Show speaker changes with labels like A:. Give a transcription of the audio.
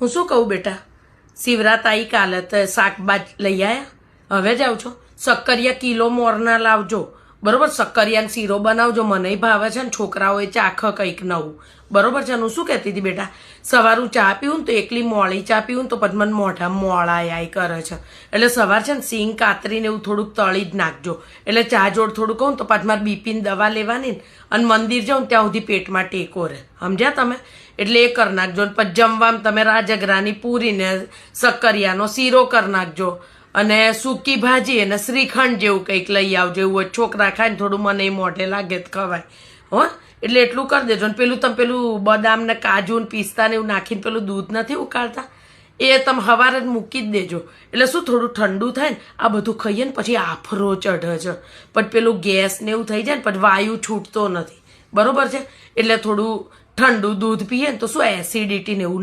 A: હું શું કહું બેટા, શિવરાત આવી કાલે તો શાકભાજ લઈ આવ્યા, હવે જાવ છો શક્કરિયા કિલો મોરના લાવજો, બરોબર? શક્કરિયાનો શીરો બનાવજો, મને ભાવે છે ને, છોકરાઓએ ચાખ કંઈક નવું, બરોબર છે? હું શું કહેતી હતી બેટા, સવારું ચા પીવું ને તો એકલી મોળી ચા પીવું ને તો પછી મને મોઢા મોળાય કરે છે, એટલે સવાર છે ને સિંગ કાતરીને એવું થોડુંક તળી જ નાખજો, એટલે ચા જોડ થોડું કહું તો પાછી મારે બીપીની દવા લેવાની ને, અને મંદિર જાઉં ત્યાં સુધી પેટમાં ટેકો રહે, સમજ્યા તમે? એટલે એ કરી નાખજો. પછી જમવામાં તમે રાજગરાની પૂરીને શક્કરિયાનો શીરો કરી નાખજો, અને સૂકી ભાજી અને શ્રીખંડ જેવું કંઈક લઈ આવજો, એવું હોય છોકરા ખાય ને થોડું મને મોઢે લાગે તો ખવાય હો, એટલે એટલું કરી દેજો. ને પેલું તમે પેલું બદામ ને કાજુ ને પિસ્તા ને એવું નાખીને પેલું દૂધ નથી ઉકાળતા, એ તમે સવારે જ મૂકી જ દેજો, એટલે શું થોડું ઠંડુ થાય ને, આ બધું ખાઈએ ને પછી આફરો ચઢે છે, પછી પેલું ગેસ ને એવું થઈ જાય ને પછી વાયુ છૂટતો નથી, બરોબર છે? એટલે થોડું ઠંડુ દૂધ પીએ ને તો શું એસિડિટી ને એવું